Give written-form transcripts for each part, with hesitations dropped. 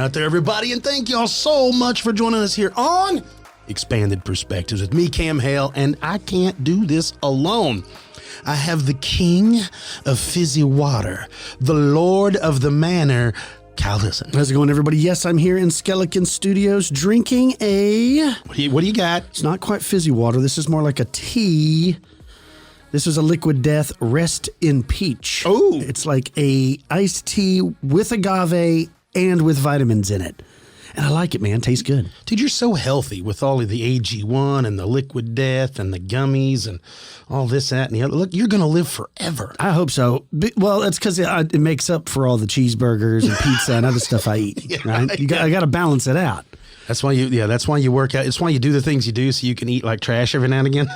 out there, everybody, and thank y'all so much for joining us here on Expanded Perspectives with me, Cam Hale, and I can't do this alone. I have the king of fizzy water, the lord of the manor, Kyle Listen. How's it going, everybody? Yes, I'm here in Skeleton Studios drinking a... What do you got? It's not quite fizzy water. This is more like a tea. This is a Liquid Death Rest in Peach. Oh. It's like a iced tea with agave and with vitamins in it. And I like it, man. Tastes good. Dude, you're so healthy with all of the AG1 and the Liquid Death and the gummies and all this, that, and the other. Look, you're going to live forever. I hope so. Well, it's because it makes up for all the cheeseburgers and pizza and other stuff I eat. Yeah, right? I got to balance it out. That's why you work out. It's why you do the things you do so you can eat like trash every now and again.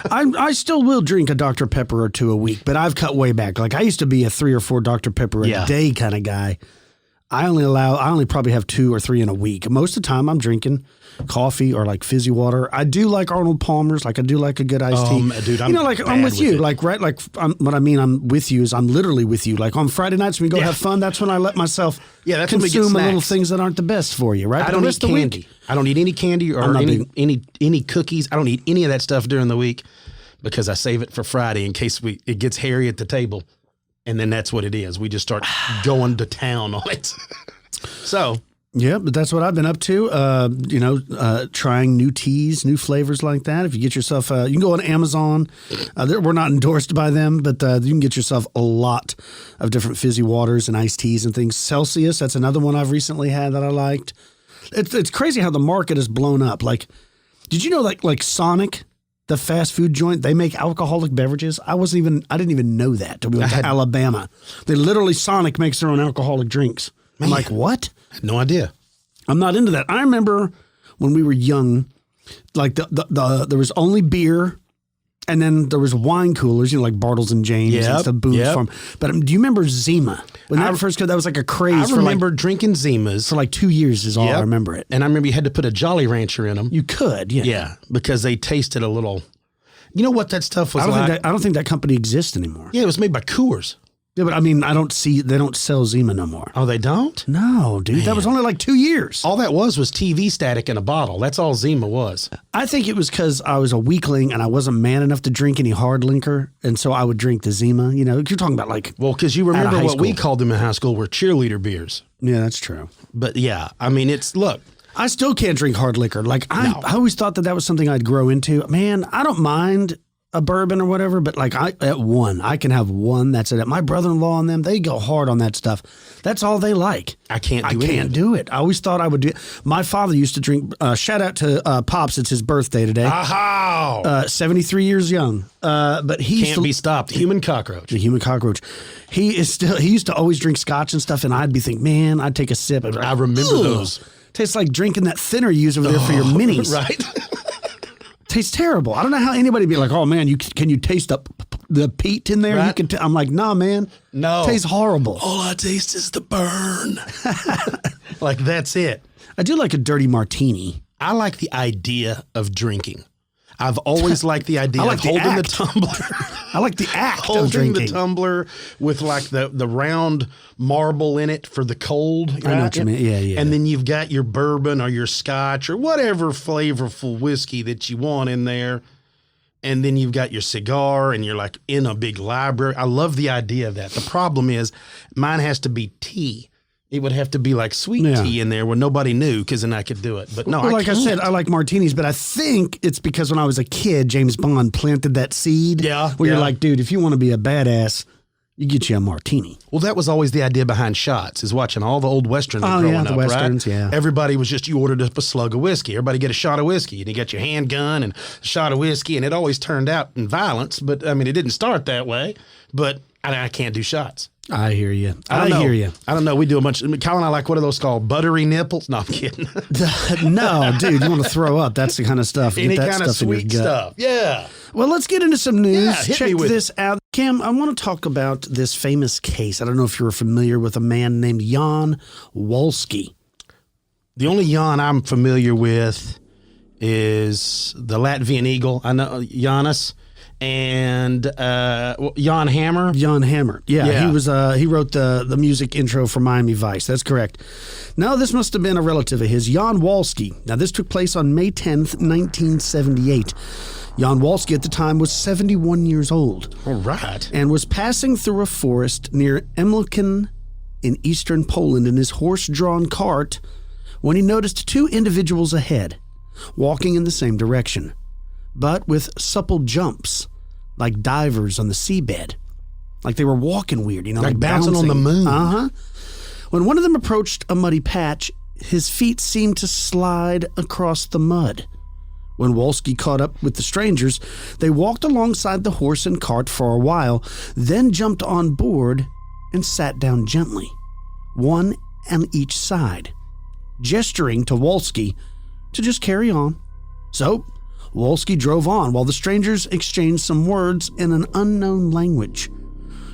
I still will drink a Dr. Pepper or two a week, but I've cut way back. Like I used to be a 3 or 4 Dr. Pepper a day kind of guy. I only probably have 2 or 3 in a week. Most of the time I'm drinking coffee or like fizzy water. I do like Arnold Palmer's. Like I do like a good iced tea. Dude, I'm with you. Like, right. Like what I mean, I'm with you is I'm literally with you. Like on Friday nights when we go have fun, that's when I let myself consume a little things that aren't the best for you. Right. I don't eat candy. I don't eat any candy or any cookies. I don't eat any of that stuff during the week because I save it for Friday in case it gets hairy at the table. And then that's what it is. We just start going to town on it. So. Yeah, but that's what I've been up to, trying new teas, new flavors like that. If you get yourself, you can go on Amazon. We're not endorsed by them, but you can get yourself a lot of different fizzy waters and iced teas and things. Celsius, that's another one I've recently had that I liked. It's crazy how the market has blown up. Like, did you know like Sonic, the fast food joint, they make alcoholic beverages? I didn't even know that till we went to Alabama. They literally, Sonic makes their own alcoholic drinks. Man. I'm like, what? I had no idea. I'm not into that. I remember when we were young, like there was only beer, and then there was wine coolers, like Bartles and James and stuff, Boone's Farm. But do you remember Zima? When that first came, that was like a craze. I remember drinking Zimas. For like 2 years is all I remember it. And I remember you had to put a Jolly Rancher in them. You could, yeah. Yeah, because they tasted a little... You know what that stuff was like? I don't think that company exists anymore. Yeah, it was made by Coors. Yeah, but I mean, they don't sell Zima no more. Oh, they don't? No, dude. Man. That was only like 2 years. All that was TV static in a bottle. That's all Zima was. I think it was because I was a weakling and I wasn't man enough to drink any hard liquor. And so I would drink the Zima. You know, you're talking about like... Well, because you remember what we called them in high school were cheerleader beers. Yeah, that's true. But yeah, I mean, look. I still can't drink hard liquor. Like I always thought that was something I'd grow into. Man, I don't mind a bourbon or whatever, but like I can have one. That's it. My brother-in-law and them, they go hard on that stuff. That's all they like. I can't do it. I always thought I would do it. My father used to drink, shout out to Pops. It's his birthday today. 73 years young. But he can't be stopped. Human cockroach. The human cockroach. He used to always drink scotch and stuff. And I'd be thinking, man, I'd take a sip. I remember those. Tastes like drinking that thinner you use over there for your minis. Right. Tastes terrible. I don't know how anybody be like, oh man, can you taste the peat in there? Right. You can. I'm like, nah, man. No, tastes horrible. All I taste is the burn. Like that's it. I do like a dirty martini. I like the idea of drinking. I've always liked the idea of holding the tumbler. I like the act holding of drinking. the tumbler with like the round marble in it for the cold. I know what you mean. Yeah. And then you've got your bourbon or your scotch or whatever flavorful whiskey that you want in there. And then you've got your cigar and you're like in a big library. I love the idea of that. The problem is mine has to be tea. It would have to be like sweet tea in there where nobody knew because then I could do it. But no, like I said, I like martinis, but I think it's because when I was a kid, James Bond planted that seed. Yeah. Where you're like, dude, if you want to be a badass, you get you a martini. Well, that was always the idea behind shots, is watching all the old Westerns growing up, Westerns, right? Yeah. Everybody was just, you ordered up a slug of whiskey. Everybody get a shot of whiskey. And you got your handgun and a shot of whiskey. And it always turned out in violence. But, I mean, it didn't start that way. But I can't do shots. I hear you. I don't know. We do a bunch. Kyle and I like, what are those called? Buttery nipples? No, I'm kidding. No, dude, you want to throw up. That's the kind of stuff. Any kind of sweet stuff. Yeah. Well, let's get into some news. Yeah, Check this out. Cam, I want to talk about this famous case. I don't know if you're familiar with a man named Jan Wolski. The only Jan I'm familiar with is the Latvian Eagle. I know Giannis. and Jan Hammer. Jan Hammer. Yeah, Yeah. he wrote the music intro for Miami Vice. That's correct. Now, this must have been a relative of his, Jan Wolski. Now, this took place on May 10th, 1978. Jan Wolski at the time was 71 years old. All right. And was passing through a forest near Emlken in eastern Poland in his horse-drawn cart when he noticed two individuals ahead, walking in the same direction, but with supple jumps, like divers on the seabed. Like they were walking weird, like bouncing on the moon. Uh-huh. When one of them approached a muddy patch, his feet seemed to slide across the mud. When Wolski caught up with the strangers, they walked alongside the horse and cart for a while, then jumped on board and sat down gently, one on each side, gesturing to Wolski to just carry on. So, Wolski drove on while the strangers exchanged some words in an unknown language.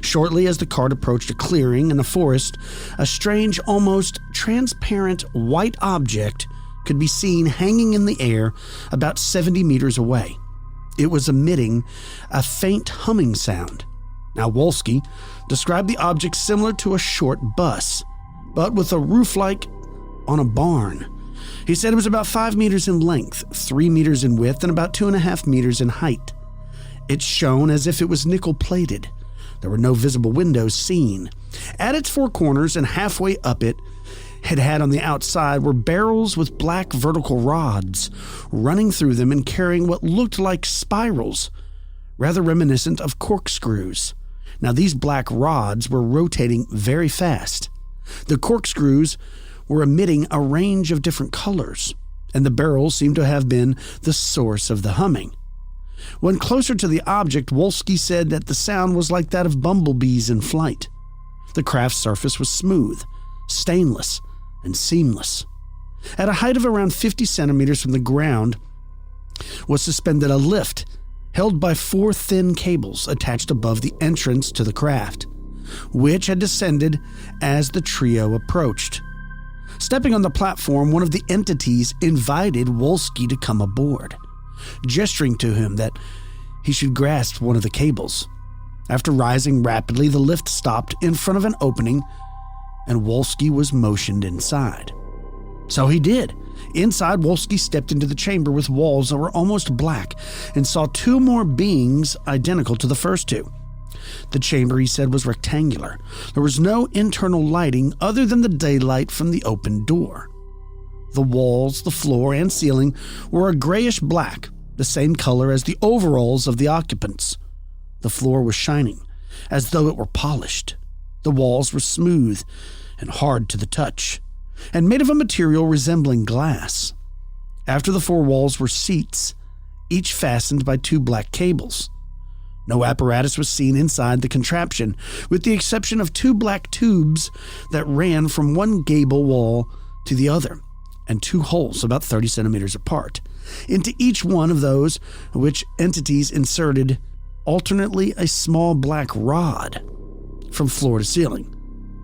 Shortly as the cart approached a clearing in the forest, a strange, almost transparent white object could be seen hanging in the air about 70 meters away. It was emitting a faint humming sound. Now, Wolski described the object similar to a short bus, but with a roof like on a barn. He said it was about 5 meters in length, 3 meters in width, and about 2.5 meters in height. It shone as if it was nickel-plated. There were no visible windows seen. At its four corners and halfway up it, had on the outside were barrels with black vertical rods running through them and carrying what looked like spirals, rather reminiscent of corkscrews. Now, these black rods were rotating very fast. The corkscrews were emitting a range of different colors, and the barrels seemed to have been the source of the humming. When closer to the object, Wolski said that the sound was like that of bumblebees in flight. The craft's surface was smooth, stainless, and seamless. At a height of around 50 centimeters from the ground was suspended a lift held by 4 thin cables attached above the entrance to the craft, which had descended as the trio approached. Stepping on the platform, one of the entities invited Wolski to come aboard, gesturing to him that he should grasp one of the cables. After rising rapidly, the lift stopped in front of an opening, and Wolski was motioned inside. So he did. Inside, Wolski stepped into the chamber with walls that were almost black and saw 2 more beings identical to the first 2. The chamber, he said, was rectangular. There was no internal lighting other than the daylight from the open door. The walls, the floor, and ceiling were a grayish black, the same color as the overalls of the occupants. The floor was shining, as though it were polished. The walls were smooth and hard to the touch, and made of a material resembling glass. After the 4 walls were seats, each fastened by 2 black cables. No apparatus was seen inside the contraption, with the exception of 2 black tubes that ran from one gable wall to the other, and 2 holes about 30 centimeters apart. Into each one of those, which entities inserted alternately a small black rod from floor to ceiling.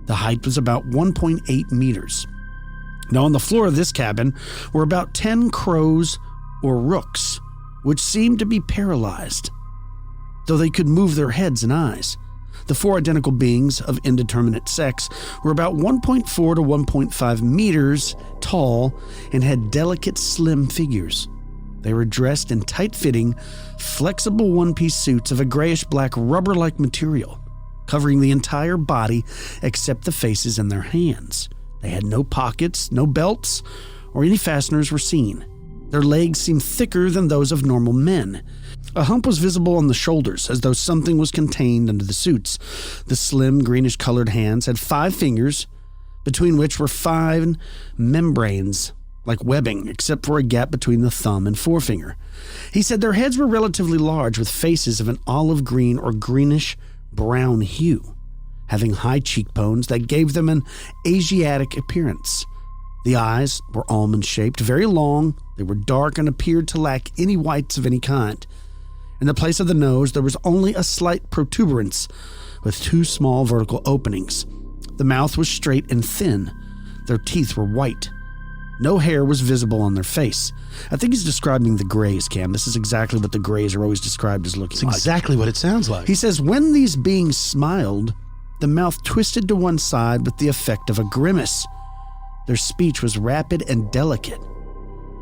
The height was about 1.8 meters. Now, on the floor of this cabin were about 10 crows or rooks, which seemed to be paralyzed, though they could move their heads and eyes. The 4 identical beings of indeterminate sex were about 1.4 to 1.5 meters tall and had delicate, slim figures. They were dressed in tight-fitting, flexible one-piece suits of a grayish-black rubber-like material, covering the entire body except the faces and their hands. They had no pockets, no belts, or any fasteners were seen. Their legs seemed thicker than those of normal men. A hump was visible on the shoulders, as though something was contained under the suits. The slim, greenish-colored hands had 5 fingers, between which were 5 membranes, like webbing, except for a gap between the thumb and forefinger. He said their heads were relatively large, with faces of an olive green or greenish-brown hue, having high cheekbones that gave them an Asiatic appearance. The eyes were almond-shaped, very long. They were dark and appeared to lack any whites of any kind. In the place of the nose, there was only a slight protuberance, with 2 small vertical openings. The mouth was straight and thin. Their teeth were white. No hair was visible on their face. I think he's describing the Greys, Cam. This is exactly what the Greys are always described as looking like. Exactly what it sounds like. He says, when these beings smiled, the mouth twisted to one side with the effect of a grimace. Their speech was rapid and delicate.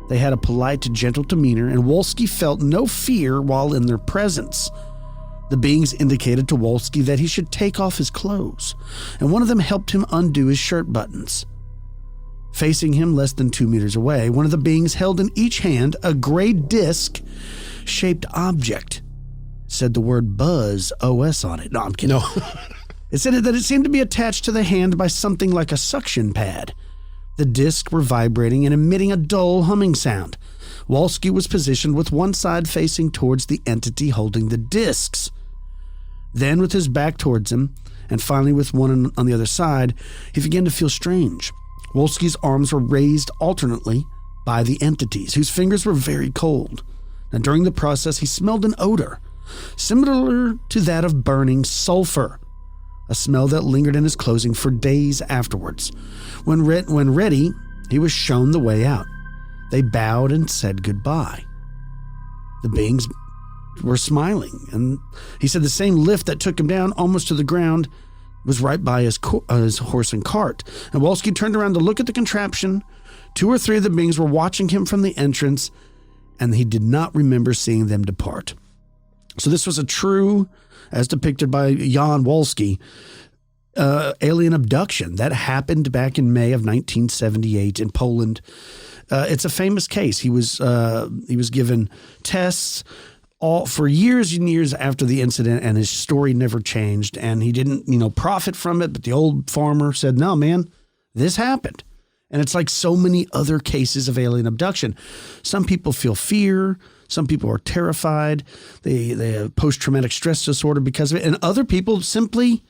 They had a polite, gentle demeanor, and Wolski felt no fear while in their presence. The beings indicated to Wolski that he should take off his clothes, and one of them helped him undo his shirt buttons. Facing him less than 2 meters away, one of the beings held in each hand a gray disc-shaped object. It said the word Buzz OS on it. No, I'm kidding. No. It said that it seemed to be attached to the hand by something like a suction pad. The discs were vibrating and emitting a dull humming sound. Wolski was positioned with one side facing towards the entity holding the discs. Then, with his back towards him, and finally with one on the other side, he began to feel strange. Wolski's arms were raised alternately by the entities, whose fingers were very cold. And during the process, he smelled an odor, similar to that of burning sulfur, a smell that lingered in his clothing for days afterwards. When ready, he was shown the way out. They bowed and said goodbye. The beings were smiling, and he said the same lift that took him down almost to the ground was right by his horse and cart. And Wolski turned around to look at the contraption. 2 or 3 of the beings were watching him from the entrance, and he did not remember seeing them depart. So this was a true, as depicted by Jan Wolski, alien abduction that happened back in May of 1978 in Poland. It's a famous case. He was given tests all for years and years after the incident, and his story never changed. And he didn't, profit from it. But the old farmer said, "No, man, this happened." And it's like so many other cases of alien abduction. Some people feel fear. Some people are terrified. They have post-traumatic stress disorder because of it. And other people simply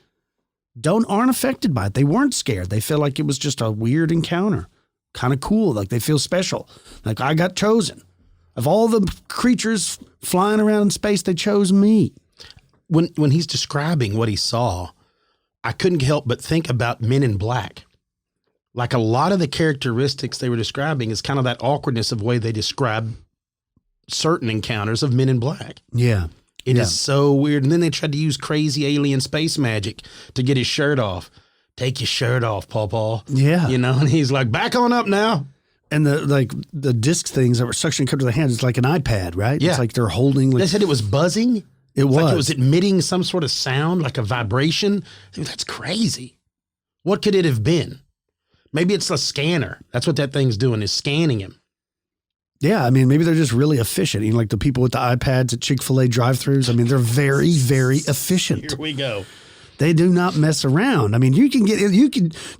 aren't affected by it. They weren't scared. They feel like it was just a weird encounter. Kind of cool. Like they feel special. Like I got chosen. Of all the creatures flying around in space, they chose me. When he's describing what he saw, I couldn't help but think about Men in Black. Like a lot of the characteristics they were describing is kind of that awkwardness of the way they describe certain encounters of Men in Black. Yeah. It is so weird. And then they tried to use crazy alien space magic to get his shirt off. Take your shirt off, Paw. Yeah. And he's like, back on up now. And the disc things that were suction cupped to the hand is like an iPad, right? Yeah. It's like they're holding. They said it was buzzing. It was. Like it was emitting some sort of sound, like a vibration. Dude, that's crazy. What could it have been? Maybe it's a scanner. That's what that thing's doing, is scanning him. Yeah, I mean, maybe they're just really efficient. Like the people with the iPads at Chick-fil-A drive-thrus. I mean, they're very, very efficient. Here we go. They do not mess around. I mean,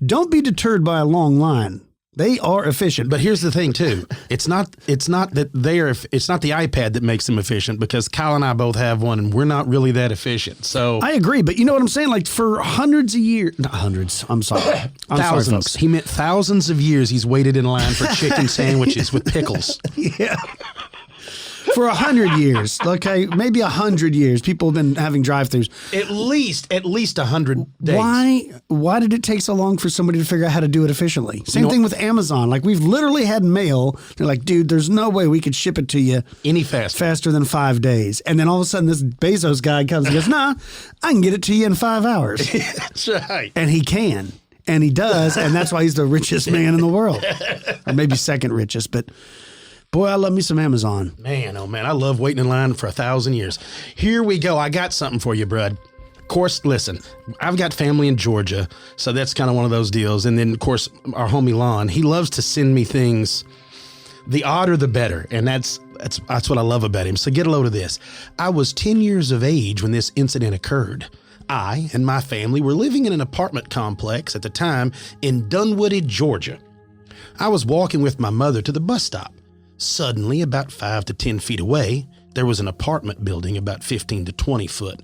don't be deterred by a long line. They are efficient. But here's the thing too. It's not the iPad that makes them efficient, because Kyle and I both have one and we're not really that efficient. So I agree, but you know what I'm saying? Like for hundreds of years, not hundreds, I'm sorry. Thousands. Sorry, folks. He meant thousands of years he's waited in line for chicken sandwiches with pickles. Yeah. For 100 years, okay, maybe 100 years, people have been having drive-thrus. At least 100 days. Why did it take so long for somebody to figure out how to do it efficiently? Same thing with Amazon. Like we've literally had mail. They're like, dude, there's no way we could ship it to you any faster than 5 days. And then all of a sudden, this Bezos guy comes and goes, "Nah, I can get it to you in 5 hours." That's right. And he can, and he does, and that's why he's the richest man in the world, or maybe second richest, but. Boy, I love me some Amazon. Man, oh man, I love waiting in line for 1,000 years. Here we go. I got something for you, bud. Of course, listen, I've got family in Georgia, so that's kind of one of those deals. And then, of course, our homie Lon, he loves to send me things, the odder the better, and that's what I love about him. So get a load of this. I was 10 years of age when this incident occurred. I and my family were living in an apartment complex at the time in Dunwoody, Georgia. I was walking with my mother to the bus stop. Suddenly, about 5 to 10 feet away, there was an apartment building about 15 to 20 foot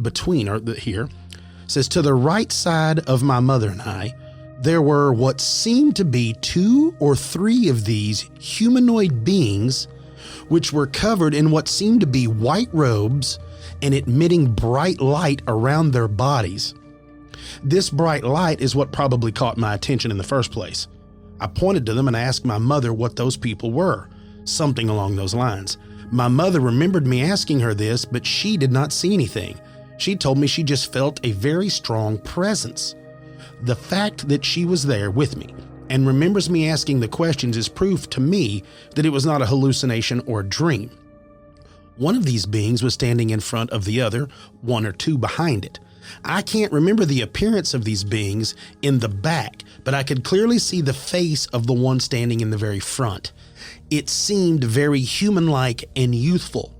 between here. It says, to the right side of my mother and I, there were what seemed to be 2 or 3 of these humanoid beings, which were covered in what seemed to be white robes and emitting bright light around their bodies. This bright light is what probably caught my attention in the first place. I pointed to them and asked my mother what those people were, something along those lines. My mother remembered me asking her this, but she did not see anything. She told me she just felt a very strong presence. The fact that she was there with me and remembers me asking the questions is proof to me that it was not a hallucination or a dream. One of these beings was standing in front of the other, one or two behind it. I can't remember the appearance of these beings in the back, but I could clearly see the face of the one standing in the very front. It seemed very human-like and youthful.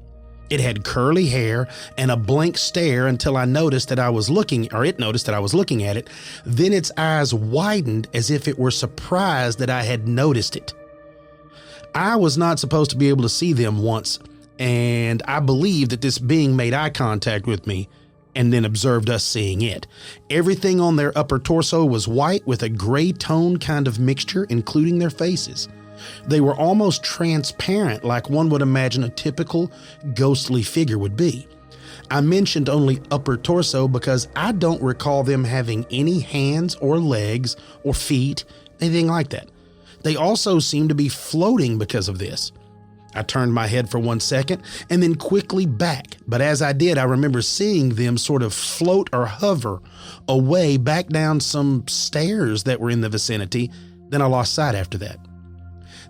It had curly hair and a blank stare until I noticed that I was looking, or it noticed that I was looking at it. Then its eyes widened as if it were surprised that I had noticed it. I was not supposed to be able to see them once, and I believe that this being made eye contact with me and then observed us seeing it. Everything on their upper torso was white with a gray tone kind of mixture, including their faces. They were almost transparent, like one would imagine a typical ghostly figure would be. I mentioned only upper torso because I don't recall them having any hands or legs or feet, anything like that. They also seemed to be floating because of this. I turned my head for 1 second and then quickly back, but as I did, I remember seeing them sort of float or hover away back down some stairs that were in the vicinity. Then I lost sight after that.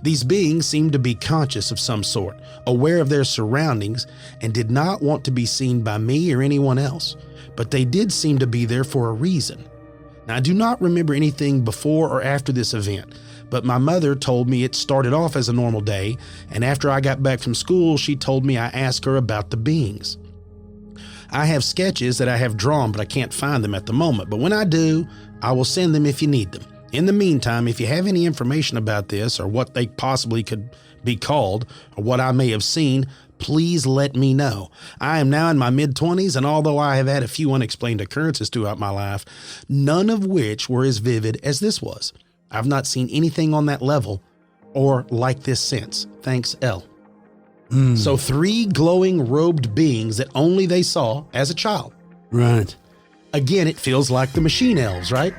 These beings seemed to be conscious of some sort, aware of their surroundings, and did not want to be seen by me or anyone else, but they did seem to be there for a reason. Now, I do not remember anything before or after this event, but my mother told me it started off as a normal day, and after I got back from school, she told me I asked her about the beings. I have sketches that I have drawn, but I can't find them at the moment, but when I do, I will send them if you need them. In the meantime, if you have any information about this or what they possibly could be called or what I may have seen, please let me know. I am now in my mid-20s, and although I have had a few unexplained occurrences throughout my life, none of which were as vivid as this was. I've not seen anything on that level or like this since. Thanks, L. So 3 glowing robed beings that only they saw as a child. Right. Again, it feels like the machine elves, right?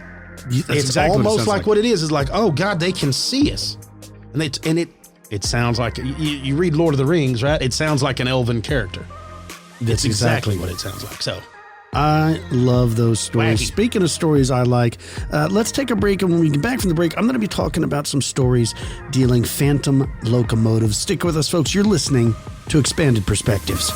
That's It's exactly almost what like what it is like, oh God, they can see us. And it sounds like, you read Lord of the Rings, right? It sounds like an elven character. That's exactly what it sounds like. So I love those stories. Wacky. Speaking of stories I like, let's take a break, and when we get back from the break, I'm going to be talking about some stories dealing phantom locomotives. Stick with us, folks. You're listening to Expanded Perspectives.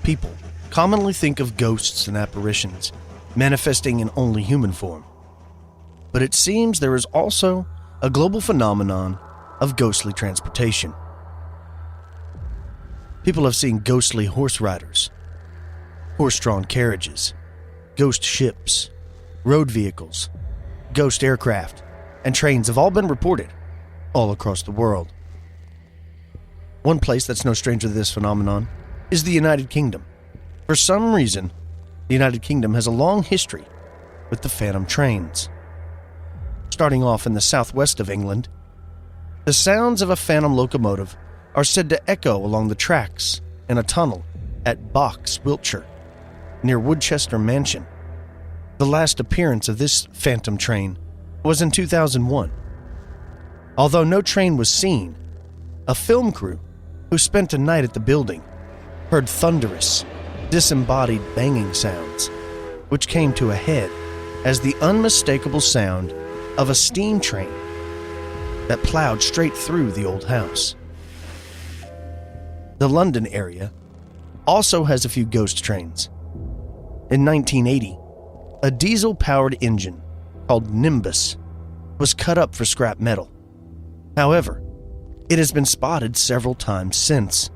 People commonly think of ghosts and apparitions manifesting in only human form. But it seems there is also a global phenomenon of ghostly transportation. People have seen ghostly horse riders, horse-drawn carriages, ghost ships, road vehicles, ghost aircraft, and trains have all been reported all across the world. One place that's no stranger to this phenomenon is the United Kingdom. For some reason, the United Kingdom has a long history with the phantom trains. Starting off in the southwest of England, the sounds of a phantom locomotive are said to echo along the tracks in a tunnel at Box, Wiltshire, near Woodchester Mansion. The last appearance of this phantom train was in 2001. Although no train was seen, a film crew who spent a night at the building heard thunderous, disembodied banging sounds, which came to a head as the unmistakable sound of a steam train that plowed straight through the old house. The London area also has a few ghost trains. In 1980, a diesel-powered engine called Nimbus was cut up for scrap metal. However, it has been spotted several times since,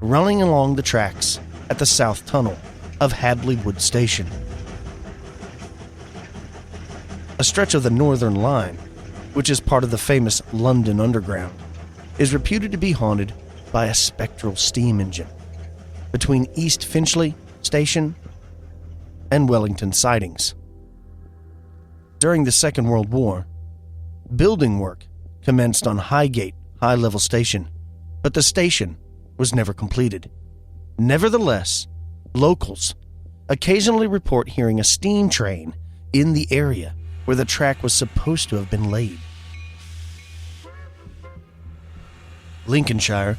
running along the tracks at the South Tunnel of Hadley Wood Station. A stretch of the Northern Line, which is part of the famous London Underground, is reputed to be haunted by a spectral steam engine between East Finchley Station and Wellington sidings. During the Second World War, building work commenced on Highgate High-Level Station, but the station was never completed. Nevertheless, locals occasionally report hearing a steam train in the area where the track was supposed to have been laid. Lincolnshire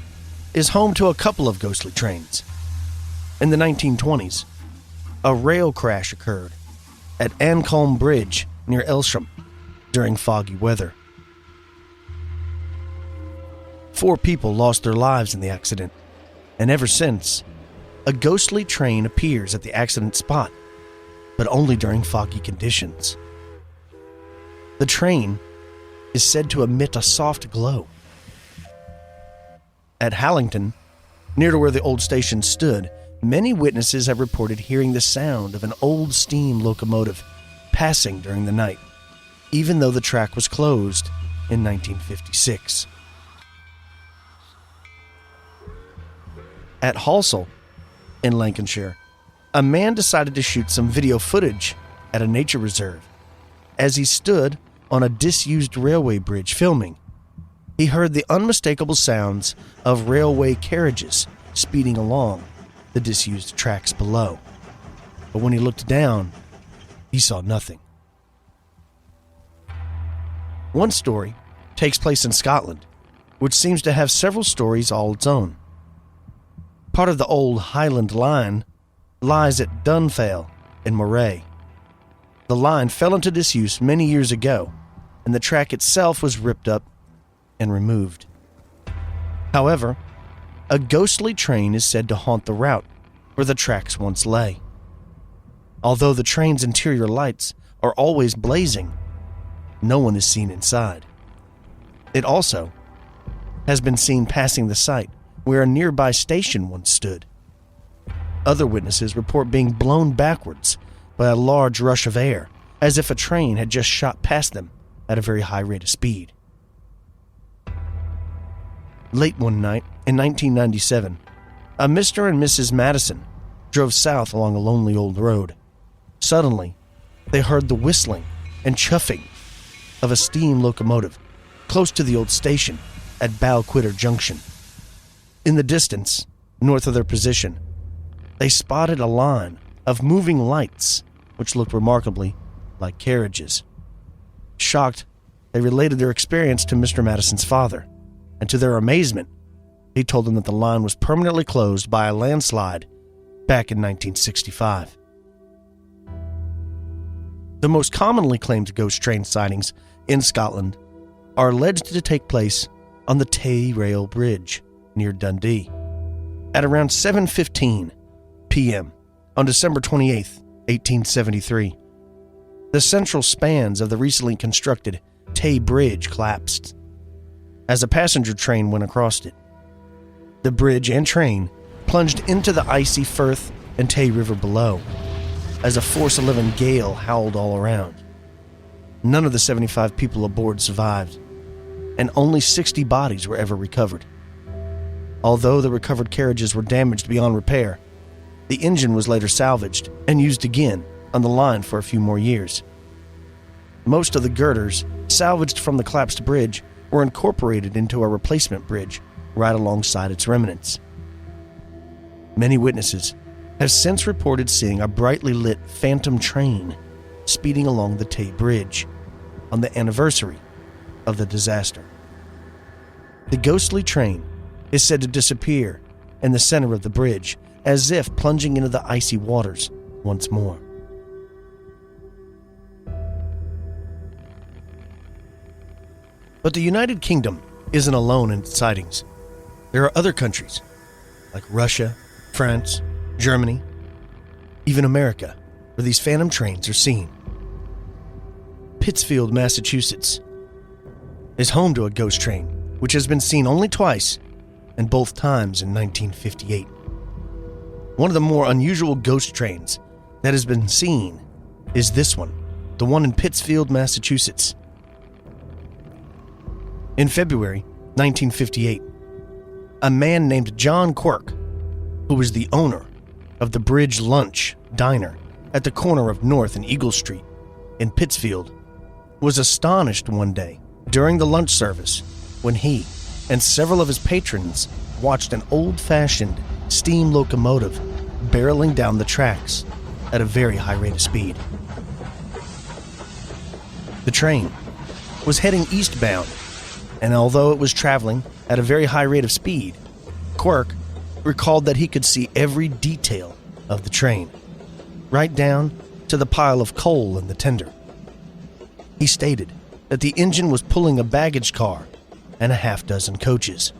is home to a couple of ghostly trains. In the 1920s, a rail crash occurred at Ancombe Bridge near Elsham during foggy weather. 4 people lost their lives in the accident, and ever since, a ghostly train appears at the accident spot, but only during foggy conditions. The train is said to emit a soft glow. At Hallington, near to where the old station stood, many witnesses have reported hearing the sound of an old steam locomotive passing during the night, even though the track was closed in 1956. At Halsall, in Lancashire, a man decided to shoot some video footage at a nature reserve. As he stood on a disused railway bridge filming, he heard the unmistakable sounds of railway carriages speeding along the disused tracks below. But when he looked down, he saw nothing. One story takes place in Scotland, which seems to have several stories all its own. Part of the old Highland line lies at Dunfale in Moray. The line fell into disuse many years ago, and the track itself was ripped up and removed. However, a ghostly train is said to haunt the route where the tracks once lay. Although the train's interior lights are always blazing, no one is seen inside. It also has been seen passing the site where a nearby station once stood. Other witnesses report being blown backwards by a large rush of air, as if a train had just shot past them at a very high rate of speed. Late one night in 1997, a Mr. and Mrs. Madison drove south along a lonely old road. Suddenly, they heard the whistling and chuffing of a steam locomotive close to the old station at Balquidder Junction. In the distance, north of their position, they spotted a line of moving lights which looked remarkably like carriages. Shocked, they related their experience to Mr. Madison's father, and to their amazement, he told them that the line was permanently closed by a landslide back in 1965. The most commonly claimed ghost train sightings in Scotland are alleged to take place on the Tay Rail Bridge near Dundee at around 7:15 p.m. on December 28, 1873. The central spans of the recently constructed Tay Bridge collapsed as a passenger train went across it. The bridge and train plunged into the icy Firth and Tay River below as a force 11 gale howled all around. None of the 75 people aboard survived, and only 60 bodies were ever recovered. Although the recovered carriages were damaged beyond repair, the engine was later salvaged and used again on the line for a few more years. Most of the girders salvaged from the collapsed bridge were incorporated into a replacement bridge right alongside its remnants. Many witnesses have since reported seeing a brightly lit phantom train speeding along the Tay Bridge on the anniversary of the disaster. The ghostly train is said to disappear in the center of the bridge, as if plunging into the icy waters once more. But the United Kingdom isn't alone in its sightings. There are other countries, like Russia, France, Germany, even America, where these phantom trains are seen. Pittsfield, Massachusetts, is home to a ghost train, which has been seen only twice, and both times in 1958. One of the more unusual ghost trains that has been seen is this one, the one in Pittsfield, Massachusetts. In February 1958, a man named John Quirk, who was the owner of the Bridge Lunch Diner at the corner of North and Eagle Street in Pittsfield, was astonished one day during the lunch service when he and several of his patrons watched an old-fashioned steam locomotive barreling down the tracks at a very high rate of speed. The train was heading eastbound, and although it was traveling at a very high rate of speed, Quirk recalled that he could see every detail of the train, right down to the pile of coal in the tender. He stated that the engine was pulling a baggage car and a half-dozen coaches.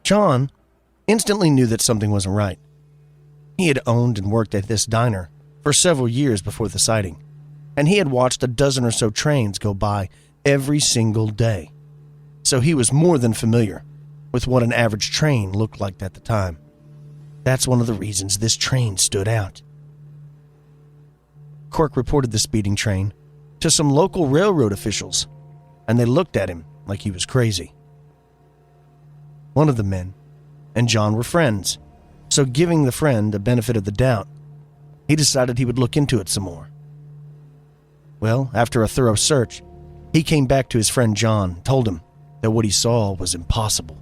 John instantly knew that something wasn't right. He had owned and worked at this diner for several years before the sighting, and he had watched a dozen or so trains go by every single day. So he was more than familiar with what an average train looked like at the time. That's one of the reasons this train stood out. Quirk reported the speeding train to some local railroad officials, and they looked at him like he was crazy. One of the men and John were friends, so giving the friend the benefit of the doubt, he decided he would look into it some more. Well, after a thorough search, he came back to his friend John and told him that what he saw was impossible.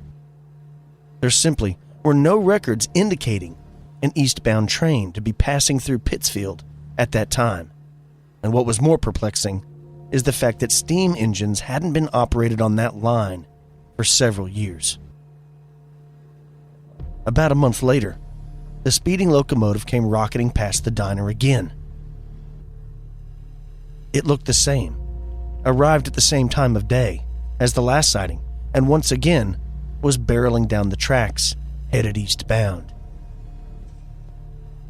There simply were no records indicating an eastbound train to be passing through Pittsfield at that time. And what was more perplexing is the fact that steam engines hadn't been operated on that line for several years. About a month later, the speeding locomotive came rocketing past the diner again. It looked the same, arrived at the same time of day as the last sighting, and once again was barreling down the tracks, headed eastbound.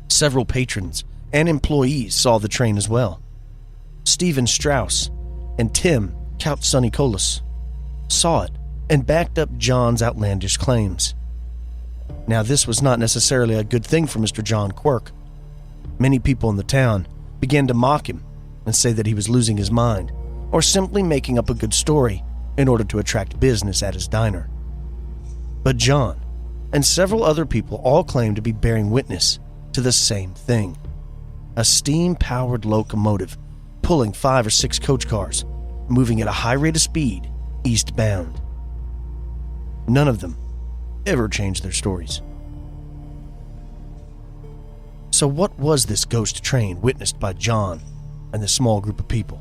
Several patrons and employees saw the train as well. Stephen Strauss and Tim Kautsunicolas saw it and backed up John's outlandish claims. Now, this was not necessarily a good thing for Mr. John Quirk. Many people in the town began to mock him and say that he was losing his mind or simply making up a good story in order to attract business at his diner. But John and several other people all claimed to be bearing witness to the same thing: a steam-powered locomotive pulling 5 or 6 coach cars, moving at a high rate of speed eastbound. None of them ever changed their stories. So what was this ghost train witnessed by John and this small group of people?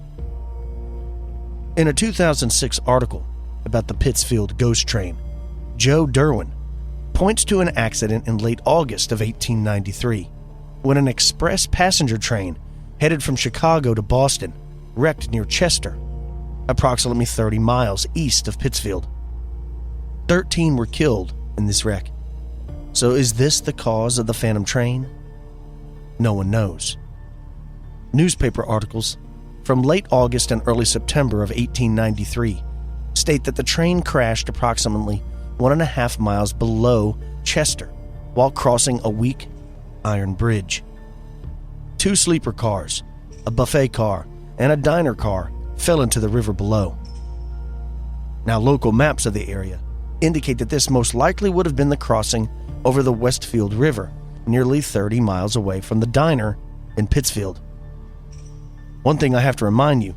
In a 2006 article about the Pittsfield ghost train, Joe Derwin points to an accident in late August of 1893 when an express passenger train headed from Chicago to Boston wrecked near Chester, approximately 30 miles east of Pittsfield. 13 were killed in this wreck. So is this the cause of the phantom train? No one knows. Newspaper articles from late August and early September of 1893 state that the train crashed approximately 1.5 miles below Chester while crossing a weak iron bridge. 2 sleeper cars, a buffet car, and a diner car fell into the river below. Now, local maps of the area indicate that this most likely would have been the crossing over the Westfield River, nearly 30 miles away from the diner in Pittsfield. One thing I have to remind you,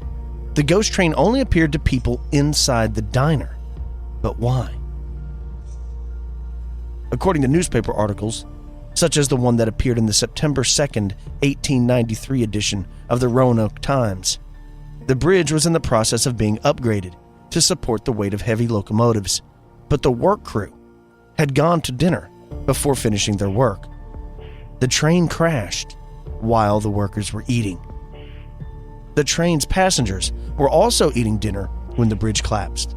the ghost train only appeared to people inside the diner. But why? According to newspaper articles, such as the one that appeared in the September 2nd, 1893 edition of the Roanoke Times, the bridge was in the process of being upgraded to support the weight of heavy locomotives, but the work crew had gone to dinner before finishing their work. The train crashed while the workers were eating. The train's passengers were also eating dinner when the bridge collapsed.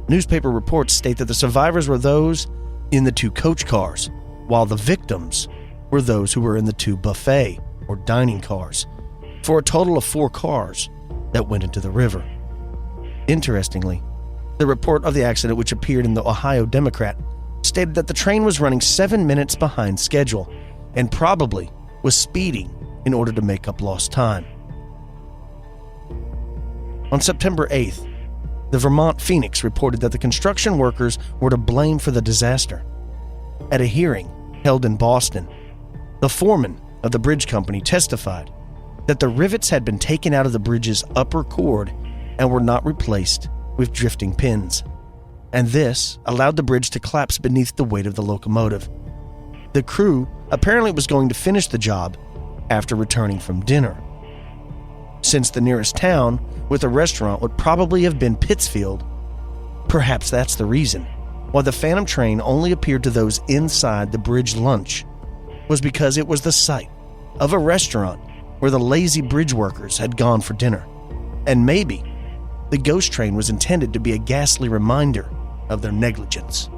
Newspaper reports state that the survivors were those in the 2 coach cars, while the victims were those who were in the 2 buffet or dining cars, for a total of 4 cars that went into the river. Interestingly, the report of the accident, which appeared in the Ohio Democrat, stated that the train was running 7 minutes behind schedule and probably was speeding in order to make up lost time. On September 8th, the Vermont Phoenix reported that the construction workers were to blame for the disaster. At a hearing held in Boston, the foreman of the bridge company testified that the rivets had been taken out of the bridge's upper cord and were not replaced with drifting pins, and this allowed the bridge to collapse beneath the weight of the locomotive. The crew apparently was going to finish the job after returning from dinner. Since the nearest town with a restaurant would probably have been Pittsfield, perhaps that's the reason why the Phantom train only appeared to those inside the bridge lunch, was because it was the site of a restaurant where the lazy bridge workers had gone for dinner. And maybe the ghost train was intended to be a ghastly reminder of their negligence.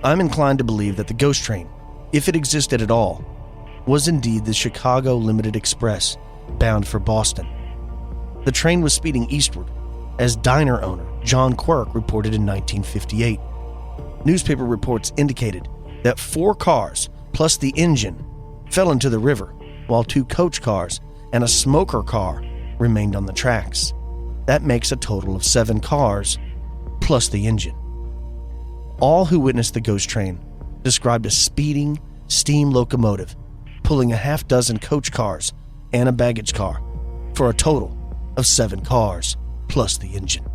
I'm inclined to believe that the ghost train, if it existed at all, was indeed the Chicago Limited Express bound for Boston. The train was speeding eastward, as diner owner John Quirk reported in 1958. Newspaper reports indicated that 4 cars plus the engine fell into the river, while 2 coach cars and a smoker car remained on the tracks. That makes a total of 7 cars plus the engine. All who witnessed the ghost train described a speeding steam locomotive pulling a half-dozen coach cars and a baggage car for a total of 7 cars plus the engine.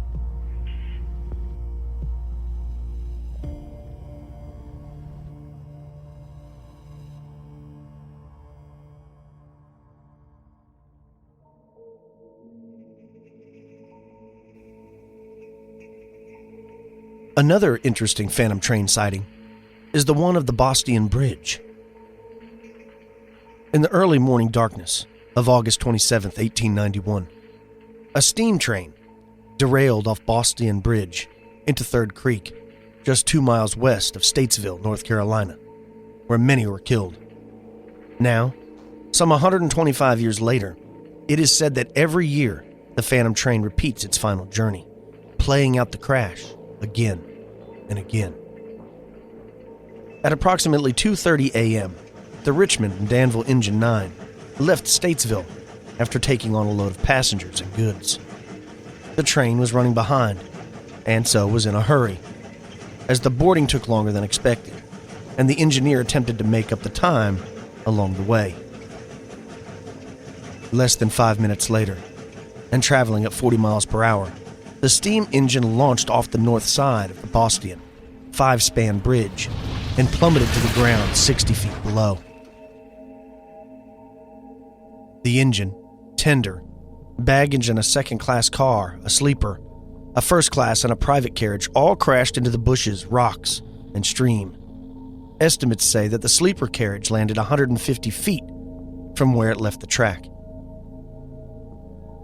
Another interesting Phantom train sighting is the one of the Boston Bridge. In the early morning darkness of August 27, 1891, a steam train derailed off Boston Bridge into Third Creek, just 2 miles west of Statesville, North Carolina, where many were killed. Now, some 125 years later, it is said that every year the Phantom train repeats its final journey, playing out the crash again and again. At approximately 2:30 a.m., the Richmond and Danville Engine 9 left Statesville after taking on a load of passengers and goods. The train was running behind, and so was in a hurry, as the boarding took longer than expected, and the engineer attempted to make up the time along the way. Less than 5 minutes later, and traveling at 40 miles per hour, the steam engine launched off the north side of the Boston 5-span bridge and plummeted to the ground 60 feet below. The engine, tender, baggage and a second-class car, a sleeper, a first-class and a private carriage all crashed into the bushes, rocks, and stream. Estimates say that the sleeper carriage landed 150 feet from where it left the track.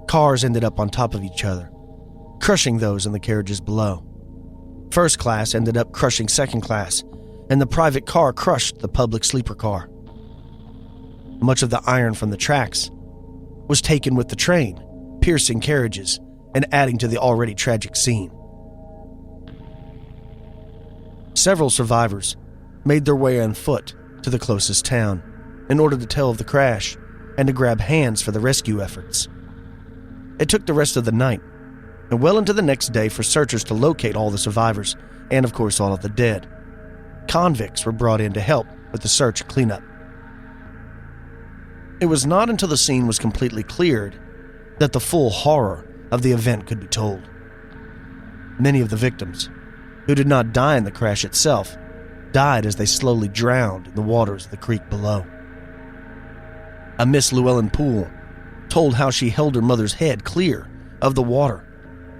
Cars ended up on top of each other, crushing those in the carriages below. First class ended up crushing second class, and the private car crushed the public sleeper car. Much of the iron from the tracks was taken with the train, piercing carriages and adding to the already tragic scene. Several survivors made their way on foot to the closest town in order to tell of the crash and to grab hands for the rescue efforts. It took the rest of the night and well into the next day for searchers to locate all the survivors and, of course, all of the dead. Convicts were brought in to help with the search and cleanup. It was not until the scene was completely cleared that the full horror of the event could be told. Many of the victims, who did not die in the crash itself, died as they slowly drowned in the waters of the creek below. A Miss Llewellyn Poole told how she held her mother's head clear of the water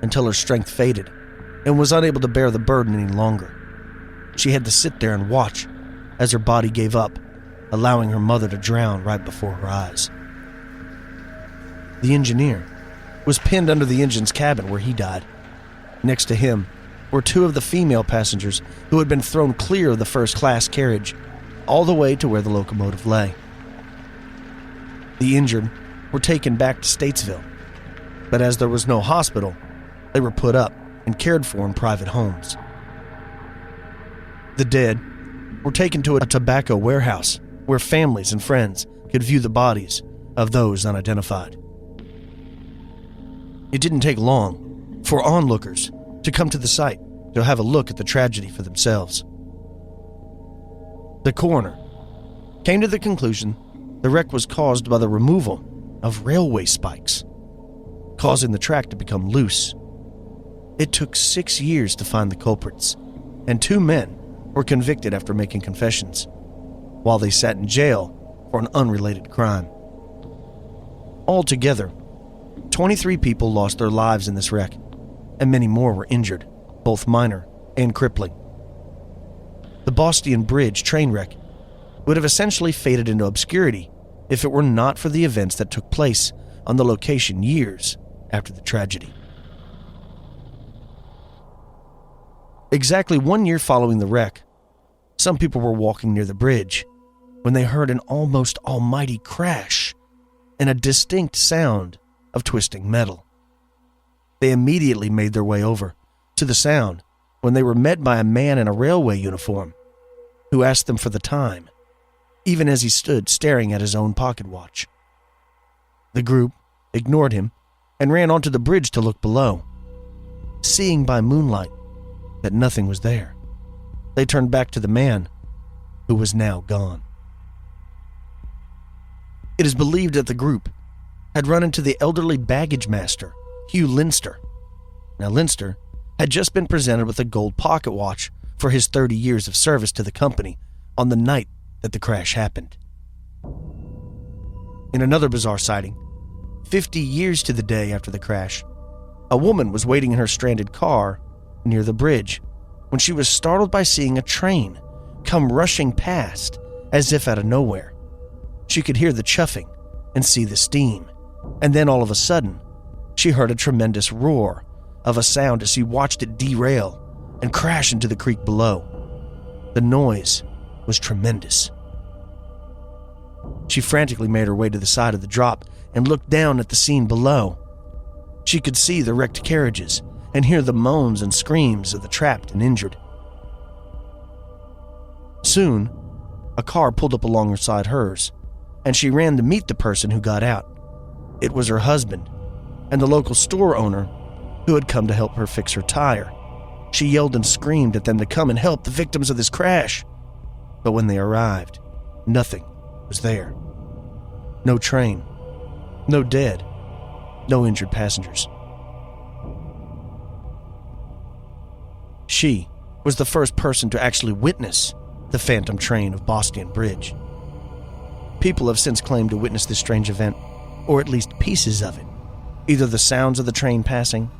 until her strength faded and was unable to bear the burden any longer. She had to sit there and watch as her body gave up, allowing her mother to drown right before her eyes. the engineer, was pinned under the engine's cabin where he died. Next to him were two of the female passengers who had been thrown clear of the first-class carriage all the way to where the locomotive lay. The injured were taken back to Statesville, but as there was no hospital, they were put up and cared for in private homes. The dead were taken to a tobacco warehouse where families and friends could view the bodies of those unidentified. It didn't take long for onlookers to come to the site to have a look at the tragedy for themselves. The coroner came to the conclusion the wreck was caused by the removal of railway spikes, causing the track to become loose. It took 6 years to find the culprits, and 2 men were convicted after making confessions, while they sat in jail for an unrelated crime. Altogether, 23 people lost their lives in this wreck, and many more were injured, both minor and crippling. The Boston Bridge train wreck would have essentially faded into obscurity if it were not for the events that took place on the location years after the tragedy. Exactly 1 year following the wreck, some people were walking near the bridge when they heard an almost almighty crash and a distinct sound of twisting metal. They immediately made their way over to the sound when they were met by a man in a railway uniform who asked them for the time, even as he stood staring at his own pocket watch. The group ignored him and ran onto the bridge to look below. Seeing by moonlight that nothing was there, they turned back to the man who was now gone. It is believed that the group had run into the elderly baggage master, Hugh Linster. Now, Linster had just been presented with a gold pocket watch for his 30 years of service to the company on the night that the crash happened. In another bizarre sighting, 50 years to the day after the crash, a woman was waiting in her stranded car near the bridge when she was startled by seeing a train come rushing past as if out of nowhere. She could hear the chuffing and see the steam, and then all of a sudden, she heard a tremendous roar of a sound as she watched it derail and crash into the creek below. The noise was tremendous. She frantically made her way to the side of the drop and looked down at the scene below. She could see the wrecked carriages and hear the moans and screams of the trapped and injured. Soon, a car pulled up alongside hers, and she ran to meet the person who got out. It was her husband and the local store owner who had come to help her fix her tire. She yelled and screamed at them to come and help the victims of this crash. But when they arrived, nothing was there. No train, no dead, no injured passengers. She was the first person to actually witness the phantom train of Boston Bridge. People have since claimed to witness this strange event, or at least pieces of it, either the sounds of the train passing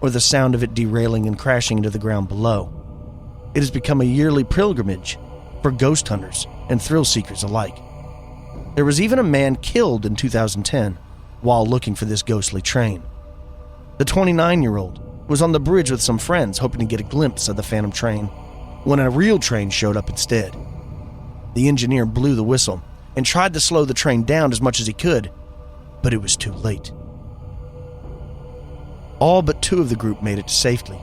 or the sound of it derailing and crashing into the ground below. It has become a yearly pilgrimage for ghost hunters and thrill seekers alike. There was even a man killed in 2010 while looking for this ghostly train. The 29-year-old was on the bridge with some friends hoping to get a glimpse of the phantom train when a real train showed up instead. The engineer blew the whistle and tried to slow the train down as much as he could, but it was too late. All but 2 of the group made it to safety.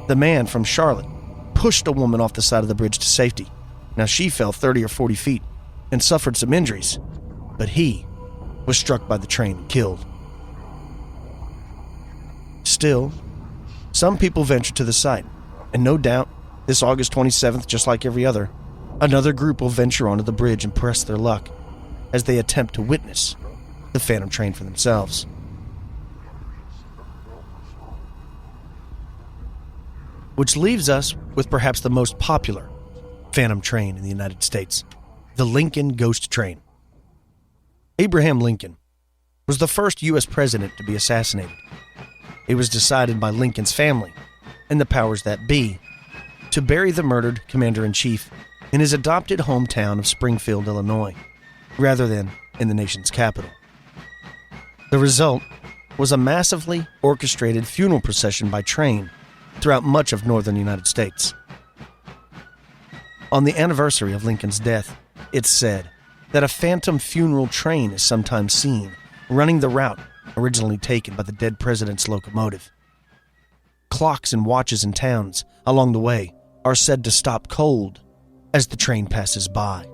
The man from Charlotte pushed a woman off the side of the bridge to safety. Now she fell 30 or 40 feet and suffered some injuries, but he was struck by the train and killed. Still, some people ventured to the site, and no doubt, this August 27th, just like every other, another group will venture onto the bridge and press their luck as they attempt to witness the phantom train for themselves. Which leaves us with perhaps the most popular phantom train in the United States, the Lincoln Ghost Train. Abraham Lincoln was the first U.S. president to be assassinated. It was decided by Lincoln's family and the powers that be to bury the murdered commander-in-chief in his adopted hometown of Springfield, Illinois, rather than in the nation's capital. The result was a massively orchestrated funeral procession by train throughout much of northern United States. On the anniversary of Lincoln's death, it's said that a phantom funeral train is sometimes seen running the route originally taken by the dead president's locomotive. Clocks and watches in towns along the way are said to stop cold as the train passes by.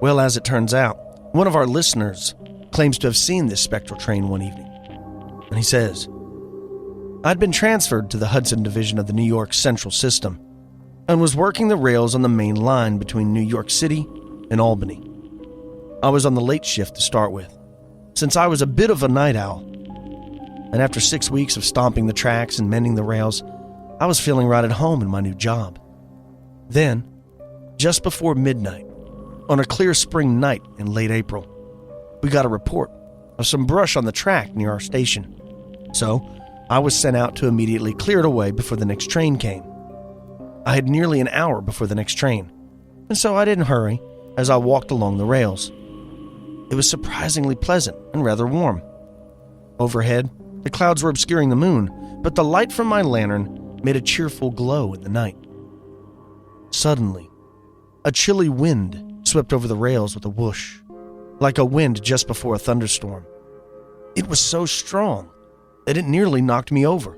Well, as it turns out, one of our listeners claims to have seen this spectral train one evening. And he says, "I'd been transferred to the Hudson Division of the New York Central System and was working the rails on the main line between New York City and Albany. I was on the late shift to start with, since I was a bit of a night owl. And after 6 weeks of stomping the tracks and mending the rails, I was feeling right at home in my new job. Then, just before midnight, on a clear spring night in late April, we got a report of some brush on the track near our station. So, I was sent out to immediately clear it away before the next train came. I had nearly an hour before the next train, and so I didn't hurry as I walked along the rails. It was surprisingly pleasant and rather warm. Overhead, the clouds were obscuring the moon, but the light from my lantern made a cheerful glow in the night. Suddenly, a chilly wind swept over the rails with a whoosh, like a wind just before a thunderstorm. It was so strong that it nearly knocked me over.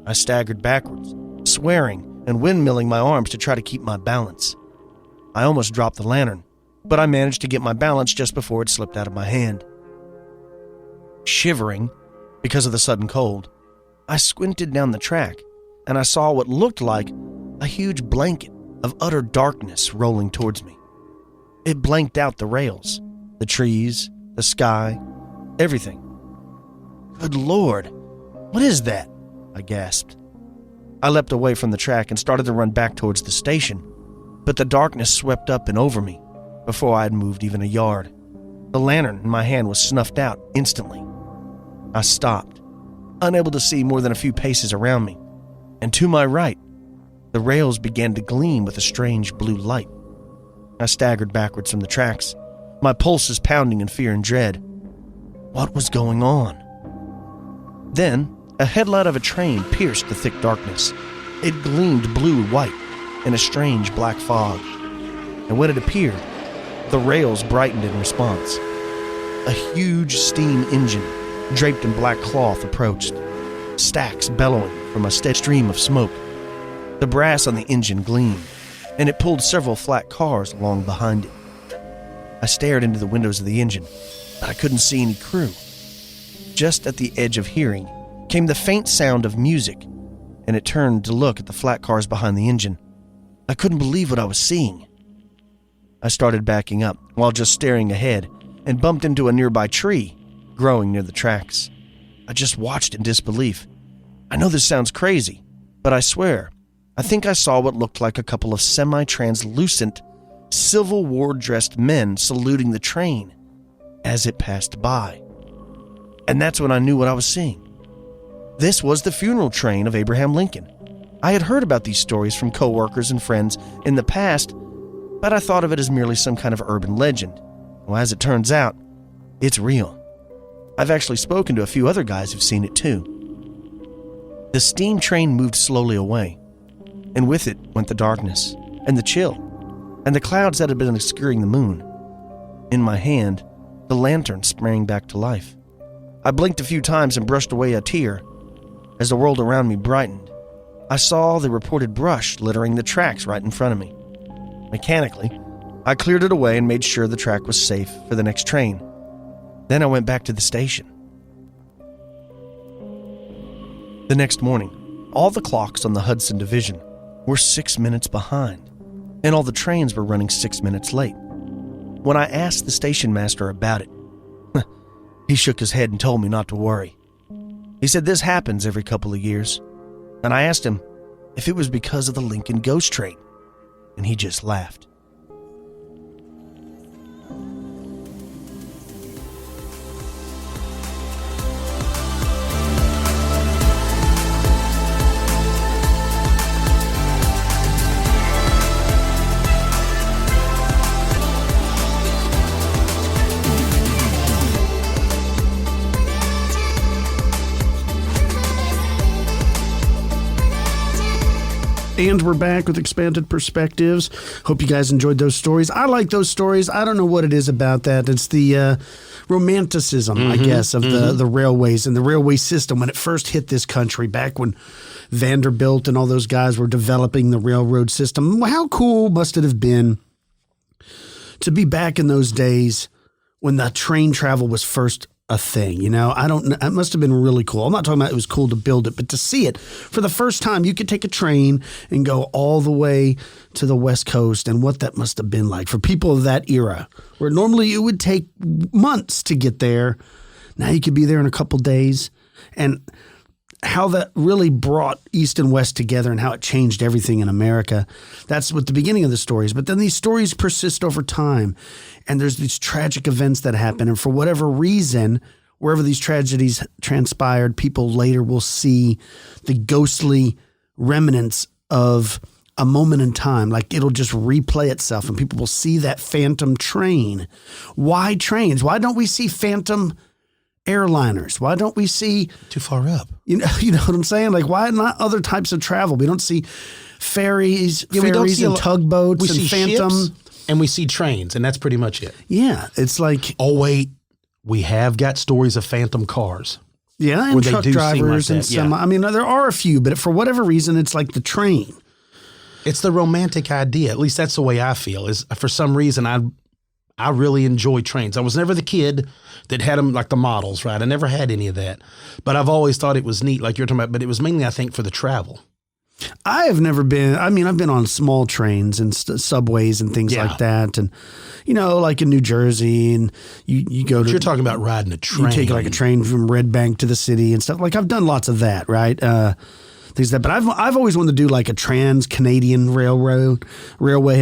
I staggered backwards, swearing and windmilling my arms to try to keep my balance. I almost dropped the lantern, but I managed to get my balance just before it slipped out of my hand. Shivering because of the sudden cold, I squinted down the track and I saw what looked like a huge blanket of utter darkness rolling towards me. It blanked out the rails, the trees, the sky, everything. "Good Lord, what is that?" I gasped. I leapt away from the track and started to run back towards the station, but the darkness swept up and over me before I had moved even a yard. The lantern in my hand was snuffed out instantly. I stopped, unable to see more than a few paces around me, and to my right, the rails began to gleam with a strange blue light. I staggered backwards from the tracks, my pulses pounding in fear and dread. What was going on? Then, a headlight of a train pierced the thick darkness. It gleamed blue-white in a strange black fog, and when it appeared, the rails brightened in response. A huge steam engine, draped in black cloth, approached, stacks bellowing from a steady stream of smoke. The brass on the engine gleamed, and it pulled several flat cars along behind it. I stared into the windows of the engine, but I couldn't see any crew. Just at the edge of hearing came the faint sound of music, and it turned to look at the flat cars behind the engine. I couldn't believe what I was seeing. I started backing up while just staring ahead and bumped into a nearby tree growing near the tracks. I just watched in disbelief. I know this sounds crazy, but I swear, I think I saw what looked like a couple of semi-translucent, Civil War-dressed men saluting the train as it passed by. And that's when I knew what I was seeing. This was the funeral train of Abraham Lincoln. I had heard about these stories from coworkers and friends in the past, but I thought of it as merely some kind of urban legend. Well, as it turns out, it's real. I've actually spoken to a few other guys who've seen it too. The steam train moved slowly away, and with it went the darkness, and the chill, and the clouds that had been obscuring the moon. In my hand, the lantern sprang back to life. I blinked a few times and brushed away a tear. As the world around me brightened, I saw the reported brush littering the tracks right in front of me. Mechanically, I cleared it away and made sure the track was safe for the next train. Then I went back to the station. The next morning, all the clocks on the Hudson Division were 6 minutes behind, and all the trains were running 6 minutes late. When I asked the station master about it, he shook his head and told me not to worry. He said this happens every couple of years, and I asked him if it was because of the Lincoln ghost train, and he just laughed. And we're back with expanded perspectives. Hope you guys enjoyed those stories. I like those stories. I don't know what it is about that. It's the romanticism, I guess, of the railways and the railway system when it first hit this country back when Vanderbilt and all those guys were developing the railroad system. How cool must it have been to be back in those days when the train travel was first a thing, you know? I don't know. It must have been really cool. I'm not talking about it was cool to build it, but to see it for the first time, you could take a train and go all the way to the West Coast and what that must have been like for people of that era, where normally it would take months to get there. Now you could be there in a couple days, and how that really brought East and West together and how it changed everything in America. That's what the beginning of the stories. But then these stories persist over time, and there's these tragic events that happen. And for whatever reason, wherever these tragedies transpired, people later will see the ghostly remnants of a moment in time. Like it'll just replay itself, and people will see that phantom train. Why trains? Why don't we see phantom airliners? Why don't we see too far up? You know what I'm saying? Like, why not other types of travel? We don't see ferries we don't see and tugboats we and see phantom ships, and we see trains, and that's pretty much it. Yeah, it's like, oh wait, we have got stories of phantom cars. Yeah, and where truck they do seem drivers like and that, some. yeah. I mean, there are a few, but for whatever reason, it's like the train. It's the romantic idea. At least that's the way I feel. Is for some reason I really enjoy trains. I was never the kid that had them like the models, right? I never had any of that. But I've always thought it was neat, like you're talking about, but it was mainly, I think, for the travel. I have never been, I've been on small trains and subways and things like that. And, like in New Jersey, and you go to. You're talking about riding a train. You take like a train from Red Bank to the city and stuff. Like I've done lots of that, right? Things like that. But I've always wanted to do like a trans-Canadian railway.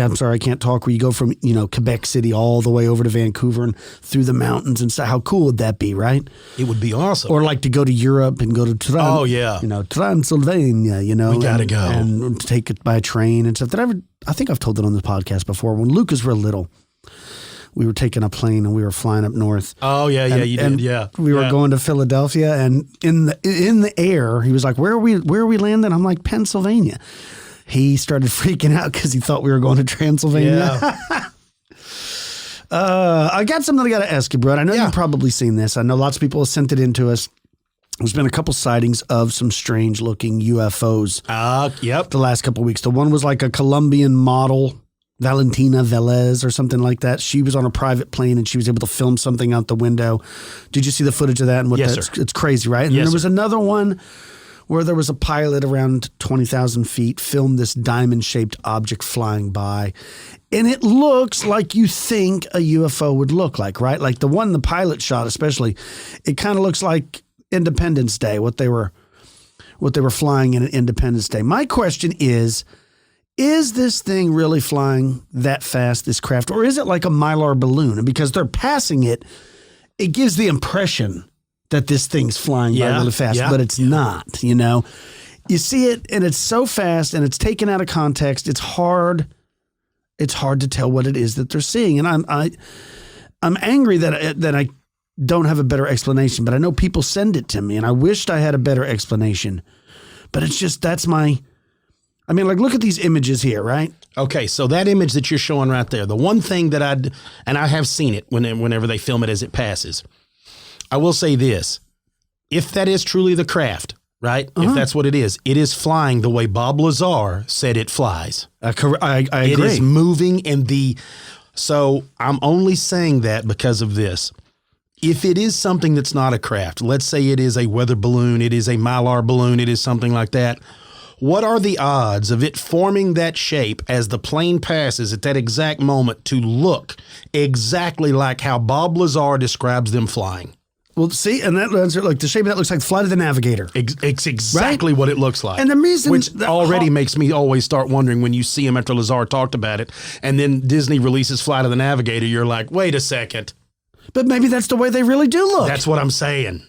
I'm sorry, I can't talk. Where you go from Quebec City all the way over to Vancouver and through the mountains and stuff. How cool would that be, right? It would be awesome. Or like to go to Europe and go to Transylvania. We gotta go and take it by train and stuff. I think I've told it on the podcast before. When Luke was real little, we were taking a plane and we were flying up north. Oh yeah, you did. Yeah, we were going to Philadelphia, and in the air, he was like, "Where are we landing?" I'm like, "Pennsylvania." He started freaking out because he thought we were going to Transylvania. Yeah. I got something I got to ask you, bro. I know you've probably seen this. I know lots of people have sent it in to us. There's been a couple sightings of some strange-looking UFOs. Yep. The last couple of weeks. The one was like a Colombian model, Valentina Velez or something like that. She was on a private plane and she was able to film something out the window. Did you see the footage of that? And Yes, sir. It's crazy, right? And then there was another one where there was a pilot around 20,000 feet filmed this diamond-shaped object flying by. And it looks like you think a UFO would look like, right? Like the one the pilot shot especially, it kind of looks like Independence Day, what they were flying in Independence Day. My question is this thing really flying that fast, this craft, or is it like a Mylar balloon? And because they're passing it, it gives the impression that this thing's flying by really fast, but it's not, You see it, and it's so fast, and it's taken out of context. It's hard to tell what it is that they're seeing. And I'm angry that I don't have a better explanation, but I know people send it to me, and I wished I had a better explanation. But it's just, look at these images here, right? Okay, so that image that you're showing right there, the one thing that I have seen it whenever they film it as it passes. I will say this, if that is truly the craft, right? If that's what it is flying the way Bob Lazar said it flies. I agree. It is moving so I'm only saying that because of this. If it is something that's not a craft, let's say it is a weather balloon, it is a Mylar balloon, it is something like that, what are the odds of it forming that shape as the plane passes at that exact moment to look exactly like how Bob Lazar describes them flying? Well, see, and that's like the shape of that looks like Flight of the Navigator. It's exactly what it looks like. And the reason, which already makes me always start wondering when you see him after Lazar talked about it, and then Disney releases Flight of the Navigator, you're like, wait a second. But maybe that's the way they really do look. That's what I'm saying.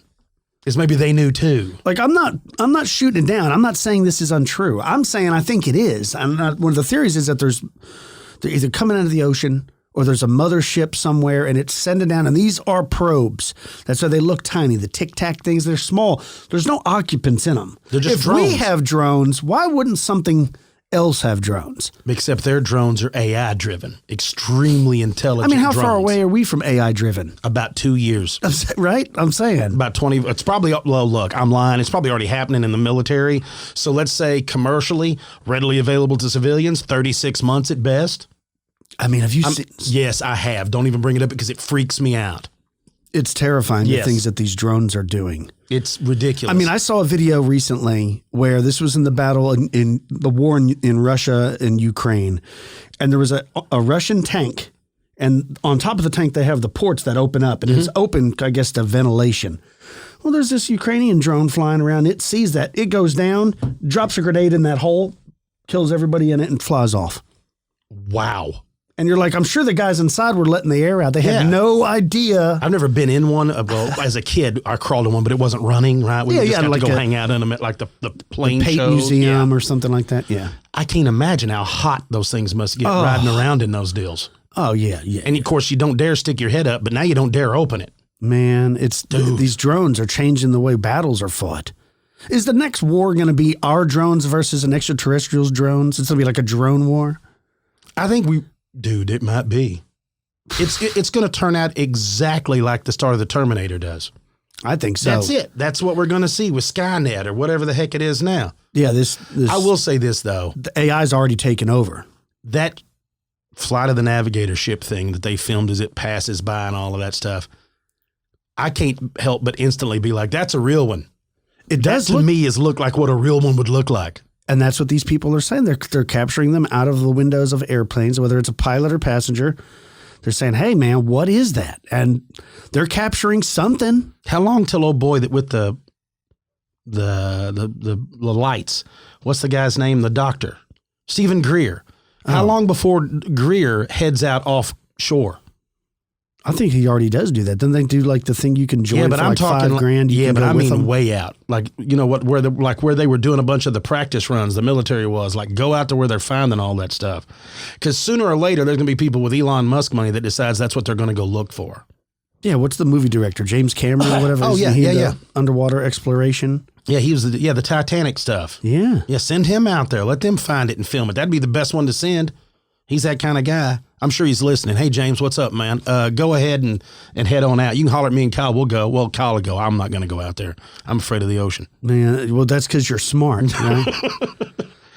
Is maybe they knew too. Like I'm not shooting it down. I'm not saying this is untrue. I'm saying I think it is. One of the theories is that they're either coming out of the ocean or there's a mothership somewhere and it's sending down. And these are probes. That's why they look tiny. The Tic Tac things, they're small. There's no occupants in them. They're just if drones. we have drones, why wouldn't something else have drones. Except their drones are AI driven, extremely I intelligent. mean, how drones. far away are we from AI driven? About 2 years. Right? I'm saying. About 20. It's probably, well, look, I'm lying. It's probably already happening in the military. So let's say commercially, readily available to civilians, 36 months at best. I mean, have you seen? Yes, I have. Don't even bring it up because it freaks me out. It's terrifying, Yes. the things that these drones are doing. It's ridiculous. I mean, I saw a video recently where this was in the battle in the war in Russia and Ukraine. And there was a Russian tank. And on top of the tank, they have the ports that open up. And it's open, I guess, to ventilation. Well, there's this Ukrainian drone flying around. It sees that. It goes down, drops a grenade in that hole, kills everybody in it, and flies off. Wow. And you're like, I'm sure the guys inside were letting the air out. They had no idea. I've never been in one. Well, as a kid, I crawled in one, but it wasn't running, right? We just got like to go hang out in them at like the plane Pate show. Museum or something like that. Yeah. I can't imagine how hot those things must get riding around in those deals. Oh, yeah, yeah. And of course, you don't dare stick your head up, but now you don't dare open it. Man, these drones are changing the way battles are fought. Is the next war going to be our drones versus an extraterrestrial's drones? It's going to be like a drone war? I think dude, it might be. It's going to turn out exactly like the start of the Terminator does. I think so. That's it. That's what we're going to see with Skynet or whatever the heck it is now. Yeah, this I will say this, though. The AI's already taken over. That Flight of the Navigator ship thing that they filmed as it passes by and all of that stuff, I can't help but instantly be like, that's a real one. It does to me look like what a real one would look like. And that's what these people are saying. They're capturing them out of the windows of airplanes, whether it's a pilot or passenger. They're saying, hey, man, what is that? And they're capturing something. How long till old boy that with the lights, what's the guy's name? The doctor, Stephen Greer. How long before Greer heads out offshore? I think he already does do that. Doesn't they do like the thing you can join for like $5,000? Yeah, but I mean them? way out. Like, you know what, where they were doing a bunch of the practice runs, the military was like, go out to where they're finding all that stuff. Because sooner or later, there's going to be people with Elon Musk money that decides that's what they're going to go look for. Yeah, what's the movie director? James Cameron or whatever? Yeah. Underwater exploration. Yeah, he was the Titanic stuff. Yeah. Yeah, send him out there. Let them find it and film it. That'd be the best one to send. He's that kind of guy. I'm sure he's listening. Hey, James, what's up, man? Go ahead and head on out. You can holler at me and Kyle. We'll go. Well, Kyle will go. I'm not going to go out there. I'm afraid of the ocean. Man, well, that's because you're smart, right?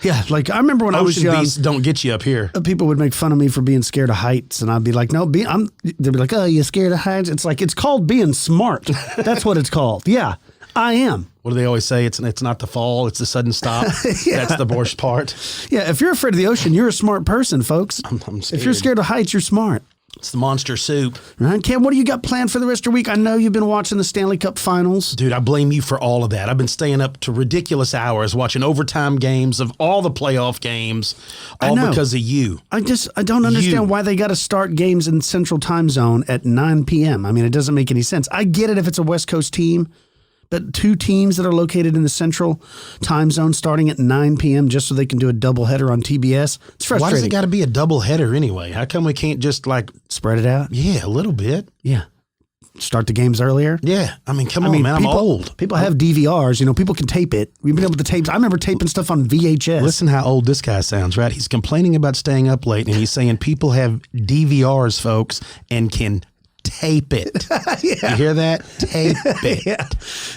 Yeah, like I remember when I was young. Beasts don't get you up here. People would make fun of me for being scared of heights, and I'd be like, "No, they'd be like, oh, you scared of heights?" It's like it's called being smart. That's what it's called. Yeah, I am. What do they always say? It's not the fall, it's the sudden stop. Yeah. That's the worst part. Yeah, if you're afraid of the ocean, you're a smart person, folks. I'm scared. If you're scared of heights, you're smart. It's the monster soup. Right, Cam, what do you got planned for the rest of the week? I know you've been watching the Stanley Cup Finals. Dude, I blame you for all of that. I've been staying up to ridiculous hours watching overtime games of all the playoff games, all because of you. I don't understand why they got to start games in Central Time Zone at 9 p.m. I mean, it doesn't make any sense. I get it if it's a West Coast team, but two teams that are located in the Central Time Zone starting at 9 p.m. just so they can do a doubleheader on TBS. It's frustrating. Why does it got to be a doubleheader anyway? How come we can't just like spread it out? Yeah, a little bit. Yeah. Start the games earlier? Yeah. I mean, come on, man. I'm old. People have DVRs. You know, people can tape it. We've been able to tape. I remember taping stuff on VHS. Listen how old this guy sounds, right? He's complaining about staying up late, and he's saying people have DVRs, folks, and can tape it. Yeah. You hear that? Tape it. Yeah.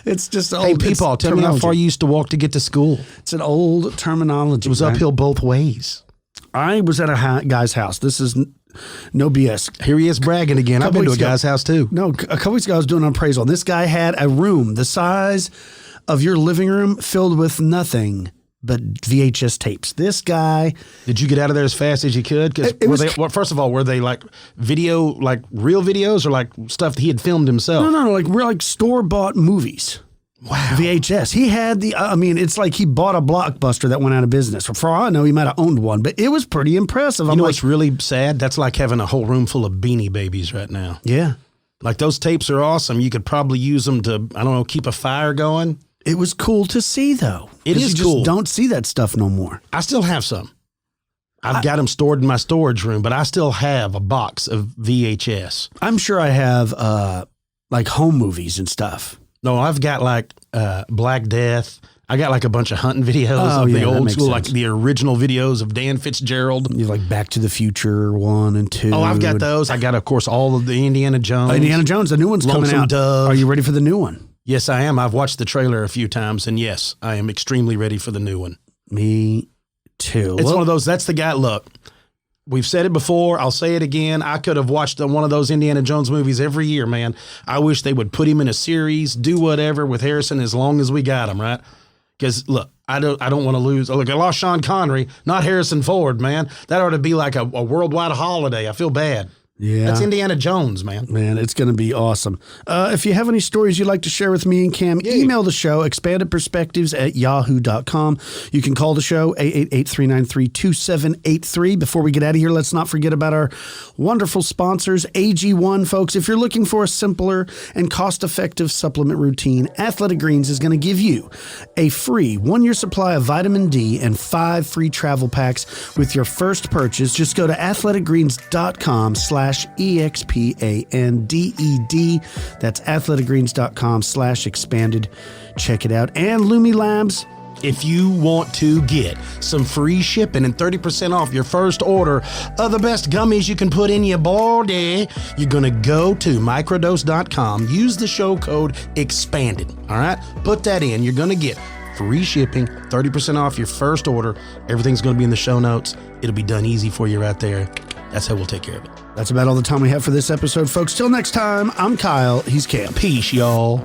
It's just old. Hey, people, tell me how far you used to walk to get to school. It's an old terminology. It was uphill both ways. I was at a guy's house. This is no BS. Here he is bragging again. I've been to a guy's house too. No, a couple weeks ago I was doing an appraisal. This guy had a room the size of your living room filled with nothing but VHS tapes. This guy. Did you get out of there as fast as you could? Because first of all, were they like video, like real videos, or like stuff that he had filmed himself? No. Like we're like store bought movies. Wow. VHS. He had it's like he bought a Blockbuster that went out of business. For all I know, he might have owned one, but it was pretty impressive. You know what's really sad? That's like having a whole room full of Beanie Babies right now. Yeah. Like those tapes are awesome. You could probably use them to, I don't know, keep a fire going. It was cool to see, though. It is you cool. Just don't see that stuff no more. I still have some. I've got them stored in my storage room, but I still have a box of VHS. I'm sure I have like home movies and stuff. No, I've got like Black Death. I got like a bunch of hunting videos Oh, of yeah, the that old makes school, like sense. the original videos of Dan Fitzgerald. You like Back to the Future 1 and 2. Oh, I've got those. I got, of course, all of the Indiana Jones. Indiana Jones, the new one's coming Lonesome out. Dove. Are you ready for the new one? Yes, I am. I've watched the trailer a few times, and yes, I am extremely ready for the new one. Me too. It's one of those, that's the guy, look, we've said it before, I'll say it again. I could have watched one of those Indiana Jones movies every year, man. I wish they would put him in a series, do whatever with Harrison as long as we got him, right? Because, look, I don't want to lose. Look, I lost Sean Connery, not Harrison Ford, man. That ought to be like a worldwide holiday. I feel bad. Yeah. That's Indiana Jones, man. Man, it's going to be awesome. If you have any stories you'd like to share with me and Cam, email the show, expandedperspectives@yahoo.com. You can call the show, 888-393-2783. Before we get out of here, let's not forget about our wonderful sponsors, AG1, folks. If you're looking for a simpler and cost-effective supplement routine, Athletic Greens is going to give you a free 1-year supply of vitamin D and 5 free travel packs with your first purchase. Just go to athleticgreens.com/EXPANDED. That's athleticgreens.com/expanded. Check it out. And Lumi Labs. If you want to get some free shipping and 30% off your first order of the best gummies you can put in your body, you're going to go to microdose.com. Use the show code EXPANDED. All right? Put that in. You're going to get free shipping, 30% off your first order. Everything's going to be in the show notes. It'll be done easy for you right there. That's how we'll take care of it. That's about all the time we have for this episode, folks. Till next time, I'm Kyle. He's Cam. Peace, y'all.